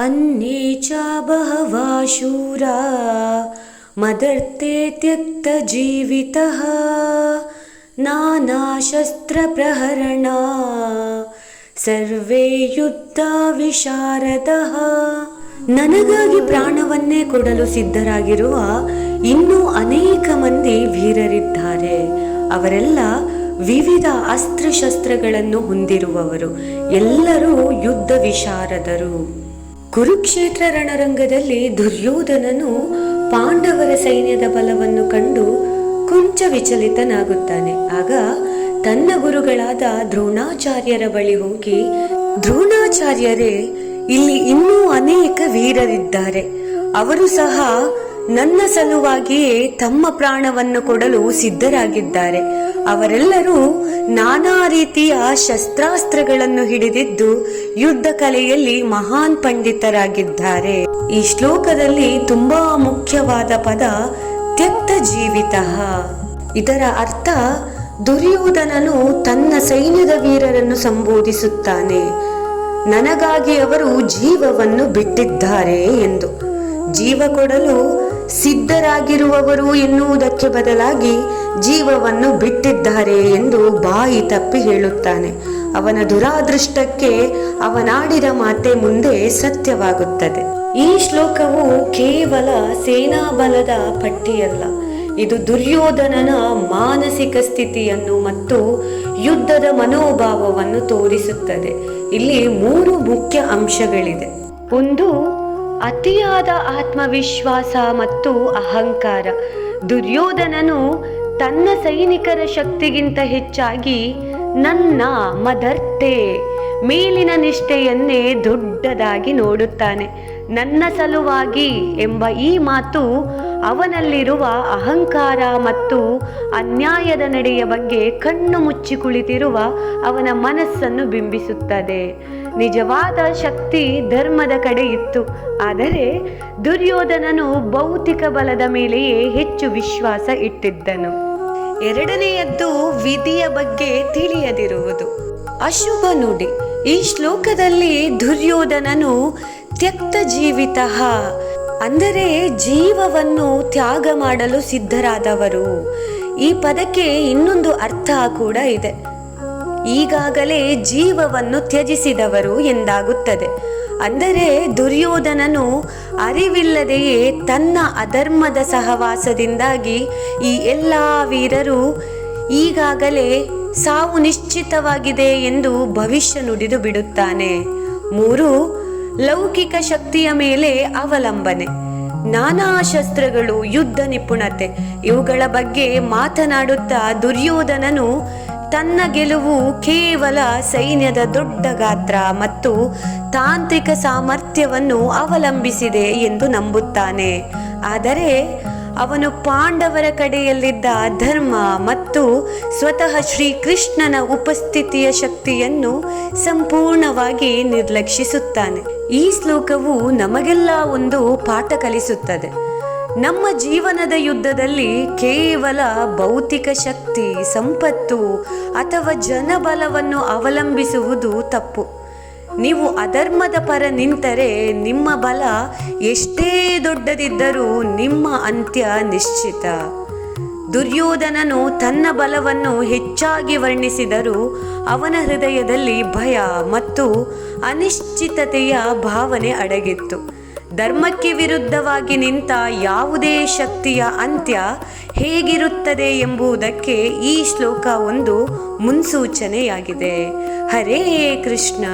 अन्ये च बहवः शूरा मदर्थे त्यक्तजीवितः नानाशस्त्रप्रहरणा ಸರ್ವೇ ಯುದ್ಧ ವಿಶಾರದಃ. ನನಗಾಗಿ ಪ್ರಾಣವನ್ನೇ ಕೊಡಲು ಸಿದ್ಧರಾಗಿರುವ ಇನ್ನೂ ಅನೇಕ ಮಂದಿ ವೀರರಿದ್ದಾರೆ. ಅವರೆಲ್ಲ ವಿವಿಧ ಅಸ್ತ್ರಶಸ್ತ್ರಗಳನ್ನು ಹೊಂದಿರುವವರು. ಎಲ್ಲರೂ ಯುದ್ಧ ವಿಶಾರದರು. ಕುರುಕ್ಷೇತ್ರ ರಣರಂಗದಲ್ಲಿ ದುರ್ಯೋಧನನು ಪಾಂಡವರ ಸೈನ್ಯದ ಬಲವನ್ನು ಕಂಡು ಕೊಂಚ ವಿಚಲಿತನಾಗುತ್ತಾನೆ. ಆಗ ತನ್ನ ಗುರುಗಳಾದ ದ್ರೋಣಾಚಾರ್ಯರ ಬಳಿ ಹೋಗಿ, ದ್ರೋಣಾಚಾರ್ಯರೇ, ಇಲ್ಲಿ ಇನ್ನೂ ಅನೇಕ ವೀರರಿದ್ದಾರೆ. ಅವರು ಸಹ ನನ್ನ ಸಲುವಾಗಿಯೇ ತಮ್ಮ ಪ್ರಾಣವನ್ನು ಕೊಡಲು ಸಿದ್ಧರಾಗಿದ್ದಾರೆ. ಅವರೆಲ್ಲರೂ ನಾನಾ ರೀತಿಯ ಶಸ್ತ್ರಾಸ್ತ್ರಗಳನ್ನು ಹಿಡಿದಿದ್ದು ಯುದ್ಧ ಕಲೆಯಲ್ಲಿ ಮಹಾನ್ ಪಂಡಿತರಾಗಿದ್ದಾರೆ. ಈ ಶ್ಲೋಕದಲ್ಲಿ ತುಂಬಾ ಮುಖ್ಯವಾದ ಪದ ತ್ಯಕ್ತ ಜೀವಿತ. ಇದರ ಅರ್ಥ ದುರ್ಯೋಧನನು ತನ್ನ ಸೈನ್ಯದ ವೀರರನ್ನು ಸಂಬೋಧಿಸುತ್ತಾನೆ. ನನಗಾಗಿ ಅವರು ಜೀವವನ್ನು ಬಿಟ್ಟಿದ್ದಾರೆ ಎಂದು. ಜೀವ ಕೊಡಲು ಸಿದ್ಧರಾಗಿರುವವರು ಎನ್ನುವುದಕ್ಕೆ ಬದಲಾಗಿ ಜೀವವನ್ನು ಬಿಟ್ಟಿದ್ದಾರೆ ಎಂದು ಬಾಯಿ ತಪ್ಪಿ ಹೇಳುತ್ತಾನೆ. ಅವನ ದುರಾದೃಷ್ಟಕ್ಕೆ ಅವನಾಡಿದ ಮಾತೆ ಮುಂದೆ ಸತ್ಯವಾಗುತ್ತದೆ. ಈ ಶ್ಲೋಕವು ಕೇವಲ ಸೇನಾ ಬಲದ ಪಟ್ಟಿಯಲ್ಲ. ಇದು ದುರ್ಯೋಧನನ ಮಾನಸಿಕ ಸ್ಥಿತಿಯನ್ನು ಮತ್ತು ಯುದ್ಧದ ಮನೋಭಾವವನ್ನು ತೋರಿಸುತ್ತದೆ. ಇಲ್ಲಿ 3 ಮುಖ್ಯ ಅಂಶಗಳಿದೆ. ಒಂದು, ಅತಿಯಾದ ಆತ್ಮವಿಶ್ವಾಸ ಮತ್ತು ಅಹಂಕಾರ. ದುರ್ಯೋಧನನು ತನ್ನ ಸೈನಿಕರ ಶಕ್ತಿಗಿಂತ ಹೆಚ್ಚಾಗಿ ನನ್ನ ಮದರ್ತೆ, ಮೇಲಿನ ನಿಷ್ಠೆಯನ್ನೇ ದೊಡ್ಡದಾಗಿ ನೋಡುತ್ತಾನೆ. ನನ್ನ ಸಲುವಾಗಿ ಎಂಬ ಈ ಮಾತು ಅವನಲ್ಲಿರುವ ಅಹಂಕಾರ ಮತ್ತು ಅನ್ಯಾಯದ ನಡೆಯ ಬಗ್ಗೆ ಕಣ್ಣು ಮುಚ್ಚಿ ಕುಳಿತಿರುವ ಅವನ ಮನಸ್ಸನ್ನು ಬಿಂಬಿಸುತ್ತದೆ. ನಿಜವಾದ ಶಕ್ತಿ ಧರ್ಮದ ಕಡೆ ಇತ್ತು, ಆದರೆ ದುರ್ಯೋಧನನು ಭೌತಿಕ ಬಲದ ಮೇಲೆಯೇ ಹೆಚ್ಚು ವಿಶ್ವಾಸ ಇಟ್ಟಿದ್ದನು. ಎರಡನೆಯದ್ದು ವಿಧಿಯ ಬಗ್ಗೆ ತಿಳಿಯದಿರುವುದು. ಅಶುಭ ನುಡಿ. ಈ ಶ್ಲೋಕದಲ್ಲಿ ದುರ್ಯೋಧನನು ತ್ಯಕ್ತ ಜೀವಿತ ಅಂದರೆ ಜೀವವನ್ನು ತ್ಯಾಗ ಮಾಡಲು ಸಿದ್ಧರಾದವರು. ಈ ಪದಕ್ಕೆ ಇನ್ನೊಂದು ಅರ್ಥ ಕೂಡ ಇದೆ. ಈಗಾಗಲೇ ಜೀವವನ್ನು ತ್ಯಜಿಸಿದವರು ಎಂದಾಗುತ್ತದೆ. ಅಂದರೆ ದುರ್ಯೋಧನನು ಅರಿವಿಲ್ಲದೆಯೇ ತನ್ನ ಅಧರ್ಮದ ಸಹವಾಸದಿಂದಾಗಿ ಈ ಎಲ್ಲ ವೀರರು ಈಗಾಗಲೇ ಸಾವು ನಿಶ್ಚಿತವಾಗಿದೆ ಎಂದು ಭವಿಷ್ಯ ನುಡಿದು ಬಿಡುತ್ತಾನೆ. 3, ಲೌಕಿಕ ಶಕ್ತಿಯ ಮೇಲೆ ಅವಲಂಬನೆ. ನಾನಾ ಶಸ್ತ್ರಗಳು, ಯುದ್ಧ ನಿಪುಣತೆ ಇವುಗಳ ಬಗ್ಗೆ ಮಾತನಾಡುತ್ತಾ ದುರ್ಯೋಧನನು ತನ್ನ ಗೆಲುವು ಕೇವಲ ಸೈನ್ಯದ ದೊಡ್ಡ ಗಾತ್ರ ಮತ್ತು ತಾಂತ್ರಿಕ ಸಾಮರ್ಥ್ಯವನ್ನು ಅವಲಂಬಿಸಿದೆ ಎಂದು ನಂಬುತ್ತಾನೆ. ಆದರೆ ಅವನು ಪಾಂಡವರ ಕಡೆಯಲ್ಲಿದ್ದ ಧರ್ಮ ಮತ್ತು ಸ್ವತಃ ಶ್ರೀಕೃಷ್ಣನ ಉಪಸ್ಥಿತಿಯ ಶಕ್ತಿಯನ್ನು ಸಂಪೂರ್ಣವಾಗಿ ನಿರ್ಲಕ್ಷಿಸುತ್ತಾನೆ. ಈ ಶ್ಲೋಕವು ನಮಗೆಲ್ಲ ಒಂದು ಪಾಠ ಕಲಿಸುತ್ತದೆ. ನಮ್ಮ ಜೀವನದ ಯುದ್ಧದಲ್ಲಿ ಕೇವಲ ಭೌತಿಕ ಶಕ್ತಿ, ಸಂಪತ್ತು ಅಥವಾ ಜನಬಲವನ್ನು ಅವಲಂಬಿಸುವುದು ತಪ್ಪು. ನೀವು ಅಧರ್ಮದ ಪರ ನಿಂತರೆ ನಿಮ್ಮ ಬಲ ಎಷ್ಟೇ ದೊಡ್ಡದಿದ್ದರೂ ನಿಮ್ಮ ಅಂತ್ಯ ನಿಶ್ಚಿತ. ದುರ್ಯೋಧನನು ತನ್ನ ಬಲವನ್ನು ಹೆಚ್ಚಾಗಿ ವರ್ಣಿಸಿದರೂ ಅವನ ಹೃದಯದಲ್ಲಿ ಭಯ ಮತ್ತು ಅನಿಶ್ಚಿತತೆಯ ಭಾವನೆ ಅಡಗಿತ್ತು. ಧರ್ಮಕ್ಕೆ ವಿರುದ್ಧವಾಗಿ ನಿಂತ ಯಾವುದೇ ಶಕ್ತಿಯ ಅಂತ್ಯ ಹೇಗಿರುತ್ತದೆ ಎಂಬುದಕ್ಕೆ ಈ ಶ್ಲೋಕ ಒಂದು ಮುನ್ಸೂಚನೆಯಾಗಿದೆ. ಹರೇ ಕೃಷ್ಣ.